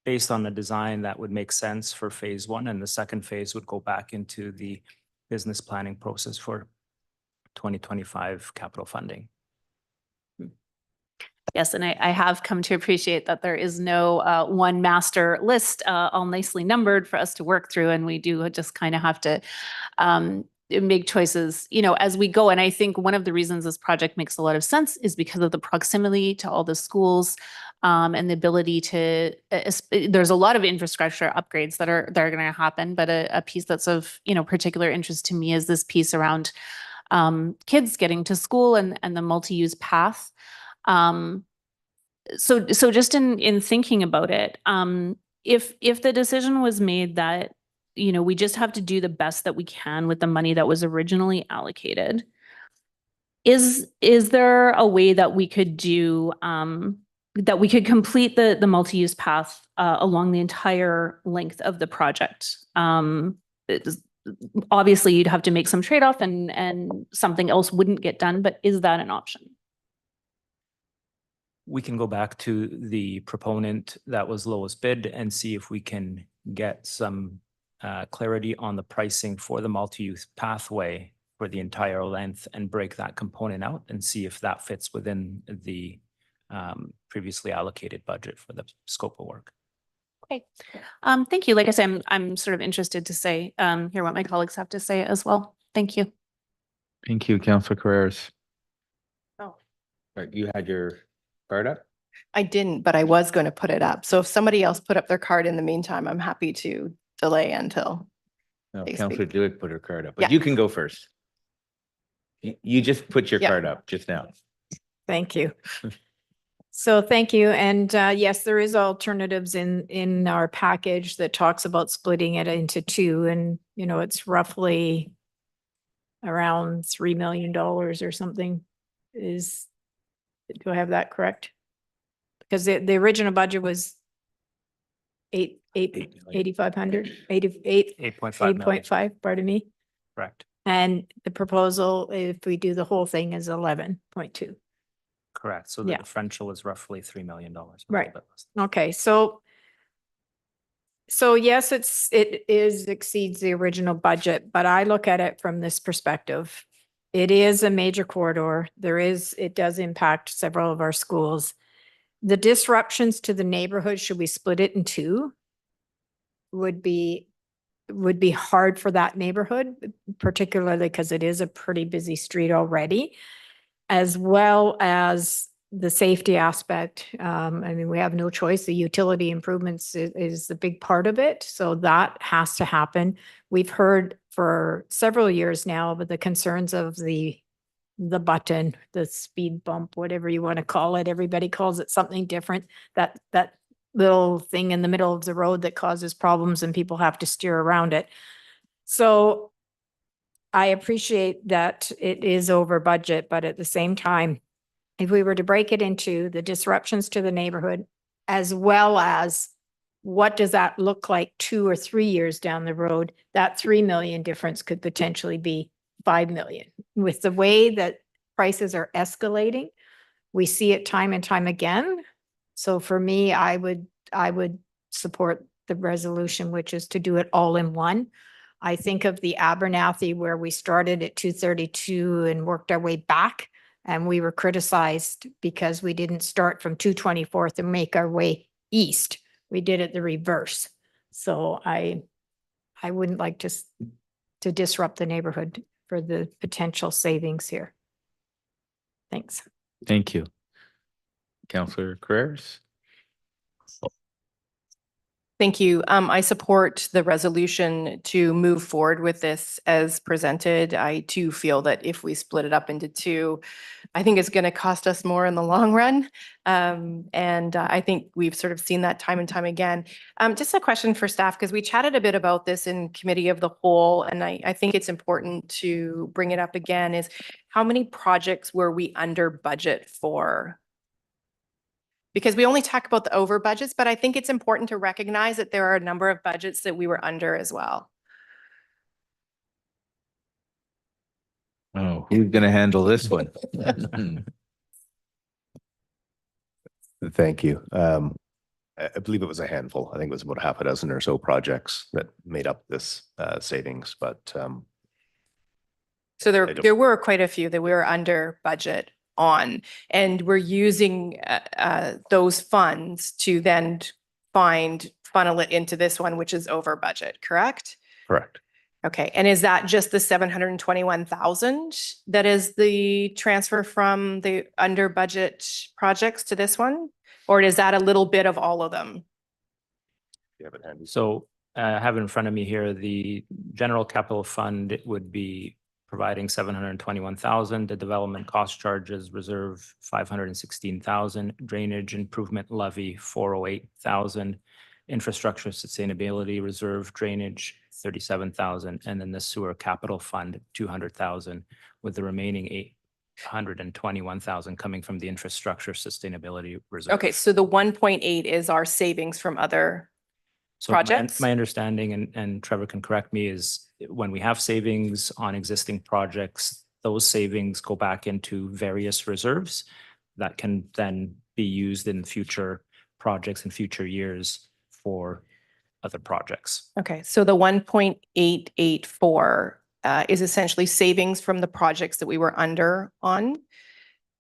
based on the design that would make sense for phase 1, and the second phase would go back into the business planning process for 2025 capital funding. Yes, and I have come to appreciate that there is no one master list all nicely numbered for us to work through, and we do just kind of have to make choices, as we go. And I think one of the reasons this project makes a lot of sense is because of the proximity to all the schools and the ability to. There's a lot of infrastructure upgrades that are going to happen, but a piece that's of particular interest to me is this piece around kids getting to school and the multi-use path. So just in thinking about it, if the decision was made that, we just have to do the best that we can with the money that was originally allocated, is there a way that we could do, that we could complete the multi-use path along the entire length of the project? Obviously, you'd have to make some trade-off and something else wouldn't get done, but is that an option? We can go back to the proponent that was lowest bid and see if we can get some clarity on the pricing for the multi-use pathway for the entire length and break that component out and see if that fits within the previously allocated budget for the scope of work. Okay. Thank you. Like I said, I'm sort of interested to hear what my colleagues have to say as well. Thank you. Thank you, Councillor Carreras. Oh. Right, you had your card up? I didn't, but I was going to put it up. So if somebody else put up their card in the meantime, I'm happy to delay until. No, They Councillor speak. Dewitt put her card up, Yeah. but you can go first. You just put your Yeah. card up just now. Thank you. So thank you. And yes, there is alternatives in our package that talks about splitting it into two, and it's roughly around $3 million or something. Do I have that correct? Because the original budget was 8,500, 8.5 million, 8.5, pardon me. correct. And the proposal, if we do the whole thing, is 11.2. Correct. So the Yeah. differential is roughly $3 million. Right. Okay, so yes, it exceeds the original budget, but I look at it from this perspective. It is a major corridor. It does impact several of our schools. The disruptions to the neighborhood, should we split it in two, would be hard for that neighborhood, particularly because it is a pretty busy street already, as well as the safety aspect. I mean, we have no choice. The utility improvements is a big part of it. So that has to happen. We've heard for several years now about the concerns of the button, the speed bump, whatever you want to call it. Everybody calls it something different. That little thing in the middle of the road that causes problems and people have to steer around it. So I appreciate that it is over budget, but at the same time, if we were to break it into the disruptions to the neighborhood, as well as what does that look like 2 or 3 years down the road, that 3 million difference could potentially be 5 million. With the way that prices are escalating, we see it time and time again. So for me, I would support the resolution, which is to do it all in one. I think of the Abernathy where we started at 232 and worked our way back, and we were criticized because we didn't start from 224th and make our way east. We did it the reverse. So I wouldn't like to disrupt the neighborhood for the potential savings here. Thanks. Thank you. Councillor Carreras? Thank you. I support the resolution to move forward with this as presented. I too feel that if we split it up into two, I think it's going to cost us more in the long run. And I think we've sort of seen that time and time again. Just a question for staff, because we chatted a bit about this in committee of the whole, and I think it's important to bring it up again, is how many projects were we under budget for? Because we only talk about the over budgets, but I think it's important to recognize that there are a number of budgets that we were under as well. Oh, who's going to handle this one? Thank you. I believe it was a handful. I think it was about half a dozen or so projects that made up this savings, but So I there don't- were quite a few that we were under budget on, and we're using those funds to then funnel it into this one, which is over budget, correct? correct. Okay, and is that just the 721,000 that is the transfer from the under budget projects to this one? Or is that a little bit of all of them? You have it handy. So I have in front of me here, the general capital fund would be providing 721,000, the development cost charges reserve 516,000, drainage improvement levy 408,000, infrastructure sustainability reserve drainage, 37,000, and then the sewer capital fund, 200,000, with the remaining 821,000 coming from the infrastructure sustainability reserve. Okay, so the 1.8 is our savings from other, So my- projects? My understanding, and Trevor can correct me, is when we have savings on existing projects, those savings go back into various reserves that can then be used in future projects in future years for other projects. okay, so the 1.884 is essentially savings from the projects that we were under on.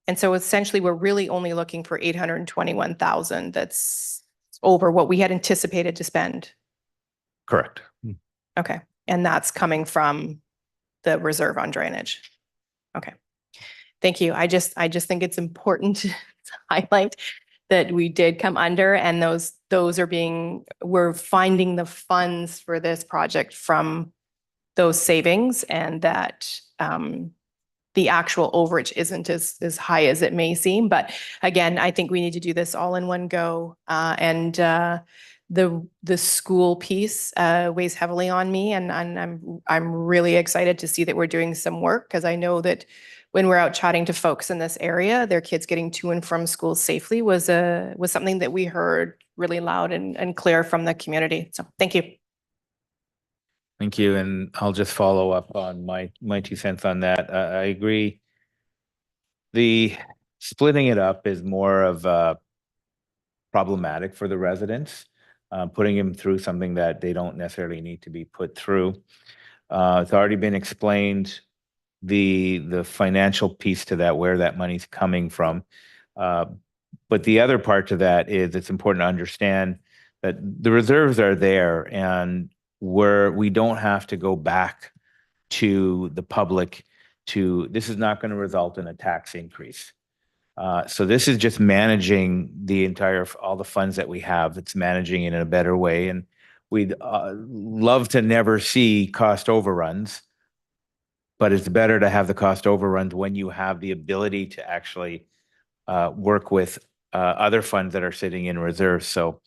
And so essentially, we're really only looking for 821,000 that's over what we had anticipated to spend. Correct. Okay, and that's coming from the reserve on drainage. Okay. Thank you. I just think it's important to highlight that we did come under, and those we're finding the funds for this project from those savings, and that the actual overage isn't as high as it may seem. But again, I think we need to do this all in one go. And the school piece weighs heavily on me, and I'm really excited to see that we're doing some work, because I know that when we're out chatting to folks in this area, their kids getting to and from school safely was something that we heard really loud and clear from the community. So thank you. Thank you, and I'll just follow up on my 2 cents on that. I agree. The splitting it up is more of problematic for the residents, putting them through something that they don't necessarily need to be put through. It's already been explained, the financial piece to that, where that money's coming from. But the other part to that is it's important to understand that the reserves are there, and we don't have to go back to the public this is not going to result in a tax increase. So this is just managing all the funds that we have. It's managing it in a better way. And we'd love to never see cost overruns, but it's better to have the cost overruns when you have the ability to actually work with other funds that are sitting in reserve. So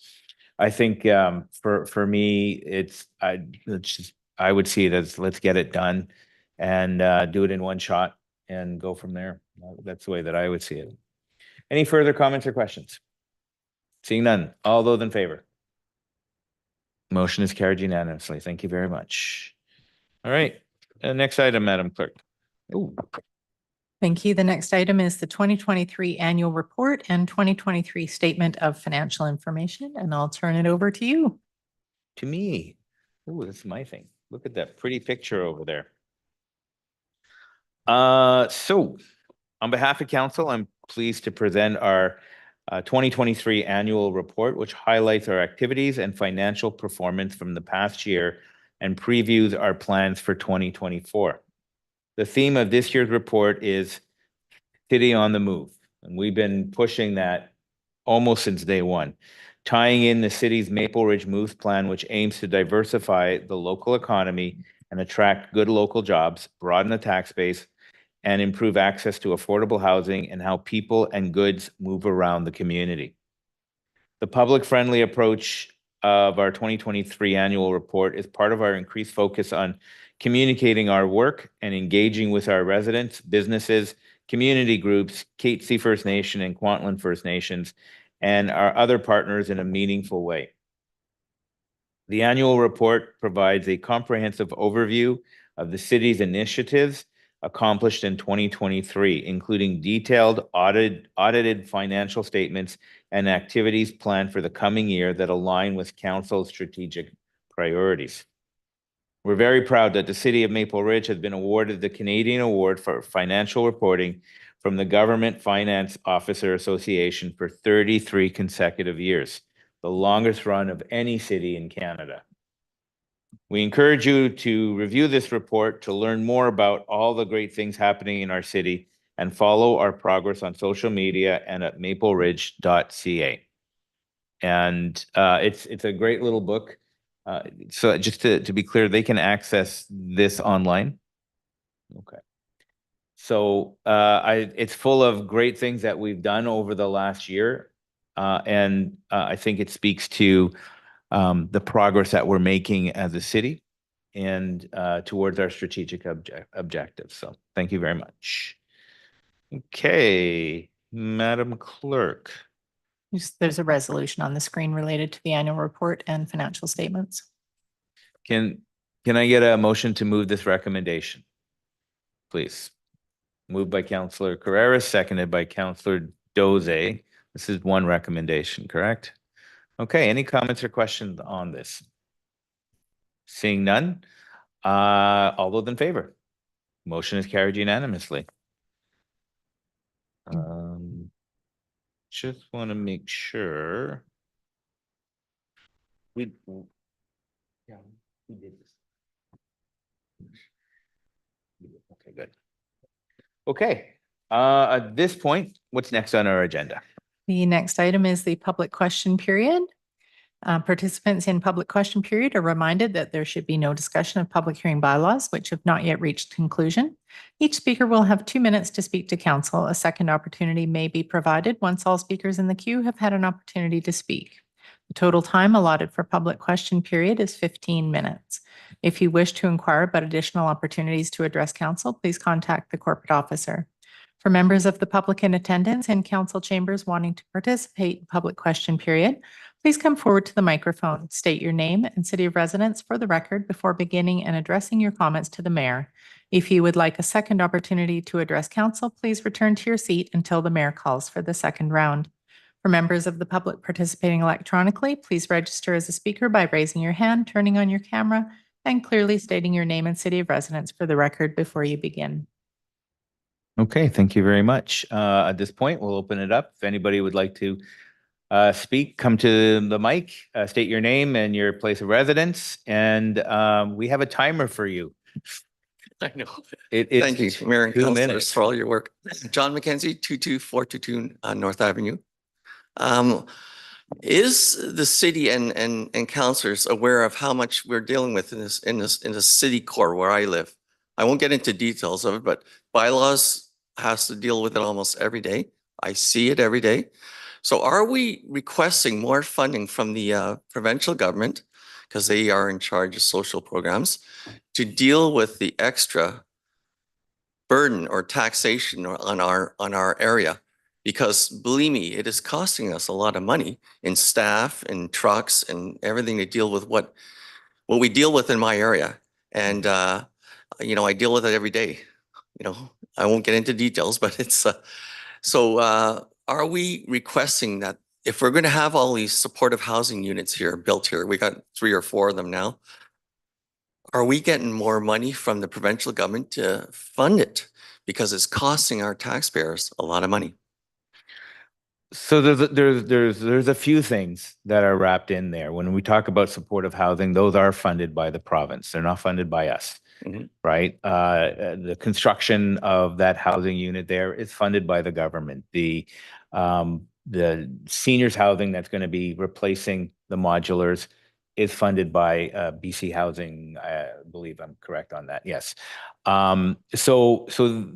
I think for me, I would see it as, let's get it done and do it in one shot and go from there. That's the way that I would see it. Any further comments or questions? Seeing none, all those in favor? Motion is carried unanimously. Thank you very much. All right, next item, Madam Clerk. Ooh. Thank you. The next item is the 2023 annual report and 2023 statement of financial information, and I'll turn it over to you. To me. Oh, that's my thing. Look at that pretty picture over there. So on behalf of council, I'm pleased to present our 2023 annual report, which highlights our activities and financial performance from the past year and previews our plans for 2024. The theme of this year's report is City on the Move, and we've been pushing that almost since day one, tying in the city's Maple Ridge Moves plan, which aims to diversify the local economy and attract good local jobs, broaden the tax base, and improve access to affordable housing and how people and goods move around the community. The public-friendly approach of our 2023 annual report is part of our increased focus on communicating our work and engaging with our residents, businesses, community groups, Katzie First Nation and Kwantlen First Nations, and our other partners in a meaningful way. The annual report provides a comprehensive overview of the city's initiatives accomplished in 2023, including detailed audited financial statements and activities planned for the coming year that align with council's strategic priorities. We're very proud that the City of Maple Ridge has been awarded the Canadian Award for Financial Reporting from the Government Finance Officer Association for 33 consecutive years, the longest run of any city in Canada. We encourage you to review this report to learn more about all the great things happening in our city and follow our progress on social media and at mapleridge.ca. And it's a great little book. So just to be clear, they can access this online. Okay. So it's full of great things that we've done over the last year. And I think it speaks to the progress that we're making as a city and towards our strategic objectives. So thank you very much. Okay, Madam Clerk. There's a resolution on the screen related to the annual report and financial statements. Can I get a motion to move this recommendation? Please. Moved by Councillor Carrera, seconded by Councillor Doze. This is one recommendation, correct? Okay, any comments or questions on this? Seeing none, all those in favor? Motion is carried unanimously. Just want to make sure. We did this. Okay, good. Okay, at this point, what's next on our agenda? The next item is the public question period. Participants in public question period are reminded that there should be no discussion of public hearing bylaws which have not yet reached conclusion. Each speaker will have 2 minutes to speak to council. A second opportunity may be provided once all speakers in the queue have had an opportunity to speak. The total time allotted for public question period is 15 minutes. If you wish to inquire about additional opportunities to address council, please contact the corporate officer. For members of the public in attendance and council chambers wanting to participate in public question period, please come forward to the microphone, state your name and city of residence for the record before beginning and addressing your comments to the mayor. If you would like a second opportunity to address council, please return to your seat until the mayor calls for the second round. For members of the public participating electronically, please register as a speaker by raising your hand, turning on your camera, and clearly stating your name and city of residence for the record before you begin. Okay, thank you very much. At this point, we'll open it up. If anybody would like to speak, come to the mic, state your name and your place of residence, and we have a timer for you. I know. It's Thank you, Mayor and 2 councilors, minutes. for all your work. John McKenzie, 22422 North Avenue. Is the city and councilors aware of how much we're dealing with in the city core where I live? I won't get into details of it, but bylaws has to deal with it almost every day. I see it every day. So are we requesting more funding from the provincial government, because they are in charge of social programs, to deal with the extra burden or taxation on our area? Because believe me, it is costing us a lot of money in staff and trucks and everything to deal with what we deal with in my area. And you know, I deal with it every day. You know, I won't get into details, but it's are we requesting that if we're going to have all these supportive housing units here built here, we got 3 or 4 of them now, are we getting more money from the provincial government to fund it? Because it's costing our taxpayers a lot of money. So there's a few things that are wrapped in there. When we talk about supportive housing, those are funded by the province. They're not funded by us, right? The construction of that housing unit there is funded by the government. The seniors housing that's going to be replacing the modulars is funded by BC Housing. I believe I'm correct on that. Yes. So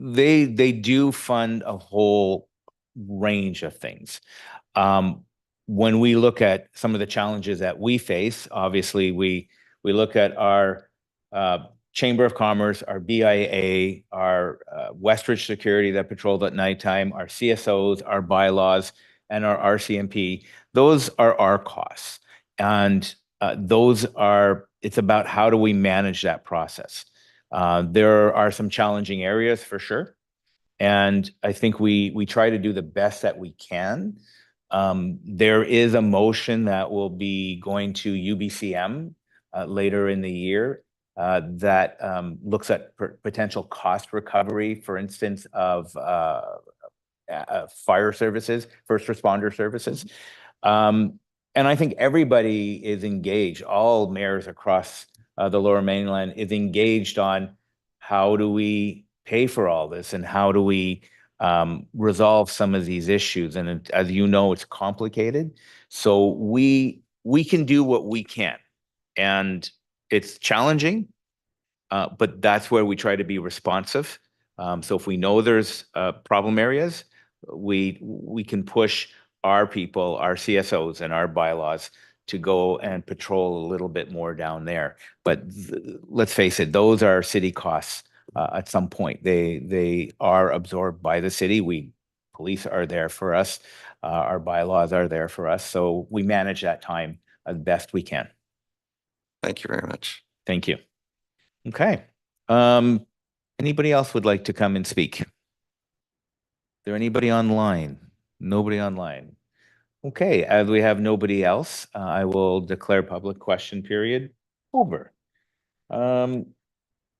they do fund a whole range of things. When we look at some of the challenges that we face, obviously we look at our Chamber of Commerce, our BIA, our Westridge Security that patrols at nighttime, our CSOs, our bylaws, and our RCMP. Those are our costs. And it's about how do we manage that process. There are some challenging areas for sure. And I think we try to do the best that we can. There is a motion that will be going to UBCM later in the year that looks at potential cost recovery, for instance, of fire services, first responder services. And I think everybody is engaged. All mayors across the Lower Mainland is engaged on how do we pay for all this and how do we resolve some of these issues. And as you know, it's complicated. So we can do what we can. And it's challenging, but that's where we try to be responsive. So if we know there's problem areas, we can push our people, our CSOs and our bylaws to go and patrol a little bit more down there. But let's face it, those are city costs at some point. They are absorbed by the city. Police are there for us. Our bylaws are there for us. So we manage that time as best we can. Thank you very much. Thank you. Okay. Anybody else would like to come and speak? Is there anybody online? Nobody online. Okay, as we have nobody else, I will declare public question period over.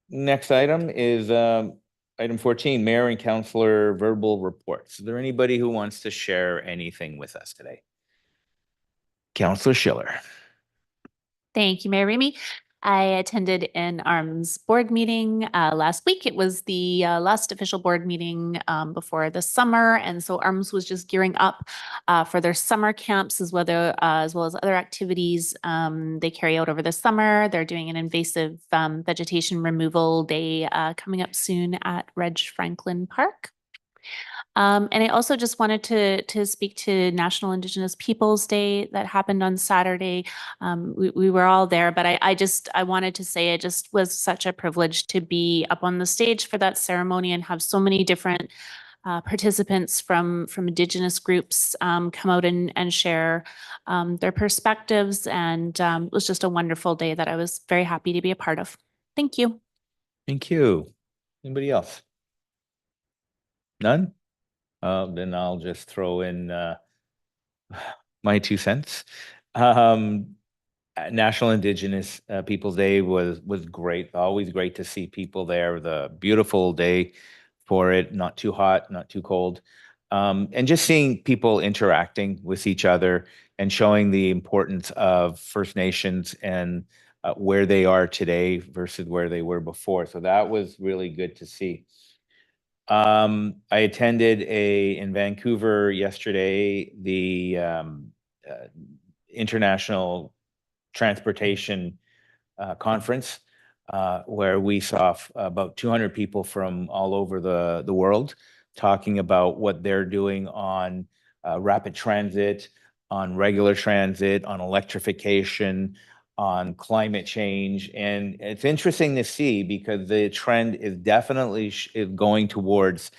Next item is item 14, Mayor and Councillor verbal reports. Is there anybody who wants to share anything with us today? Councillor Schiller. Thank you, Mayor Remy. I attended an ARMS board meeting last week. It was the last official board meeting before the summer. And so ARMS was just gearing up for their summer camps as well as other activities they carry out over the summer. They're doing an invasive vegetation removal day coming up soon at Reg Franklin Park. And I also just wanted to speak to National Indigenous Peoples Day that happened on Saturday. We were all there, but I wanted to say it just was such a privilege to be up on the stage for that ceremony and have so many different participants from Indigenous groups come out and share their perspectives. And it was just a wonderful day that I was very happy to be a part of. Thank you. Thank you. Anybody else? None? Then I'll just throw in my 2 cents. National Indigenous Peoples Day was great. Always great to see people there. The beautiful day for it, not too hot, not too cold. And just seeing people interacting with each other and showing the importance of First Nations and where they are today versus where they were before. So that was really good to see. I attended in Vancouver yesterday, the International Transportation Conference, where we saw about 200 people from all over the world talking about what they're doing on rapid transit, on regular transit, on electrification, on climate change. And it's interesting to see because the trend is definitely going towards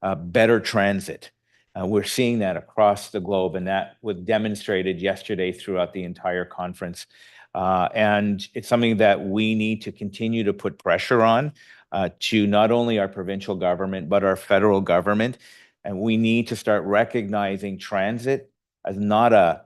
better transit. We're seeing that across the globe, and that was demonstrated yesterday throughout the entire conference. And it's something that we need to continue to put pressure on to not only our provincial government, but our federal government. And we need to start recognizing transit as not a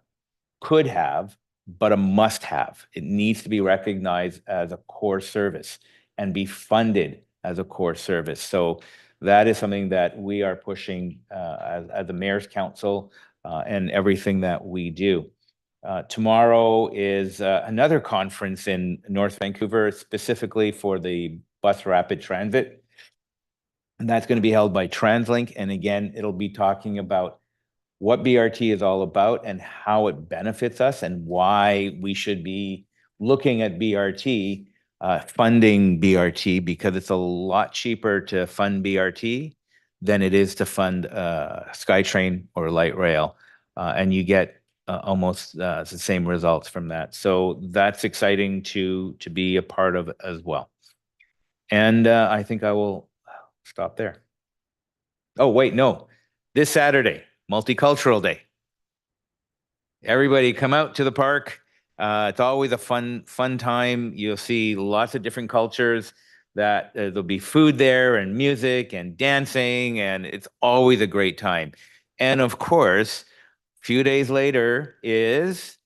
could have, but a must have. It needs to be recognized as a core service and be funded as a core service. So that is something that we are pushing as the Mayor's Council and everything that we do. Tomorrow is another conference in North Vancouver, specifically for the bus rapid transit. And that's going to be held by TransLink. And again, it'll be talking about what BRT is all about and how it benefits us and why we should be looking at BRT, funding BRT, because it's a lot cheaper to fund BRT than it is to fund SkyTrain or light rail. And you get almost the same results from that. So that's exciting to be a part of as well. And I think I will stop there. Oh, wait, no. This Saturday, Multicultural Day. Everybody come out to the park. It's always a fun time. You'll see lots of different cultures that there'll be food there and music and dancing, and it's always a great time. And of course, a few days later is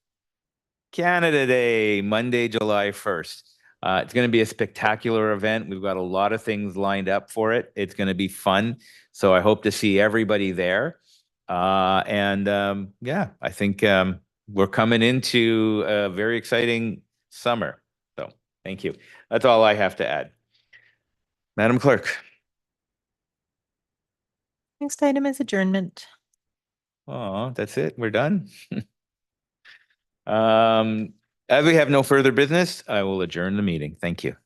Canada Day, Monday, July 1st. It's going to be a spectacular event. We've got a lot of things lined up for it. It's going to be fun. So I hope to see everybody there. Yeah, I think we're coming into a very exciting summer. So thank you. That's all I have to add. Madam Clerk. Next item is adjournment. Oh, that's it. We're done. As we have no further business, I will adjourn the meeting. Thank you.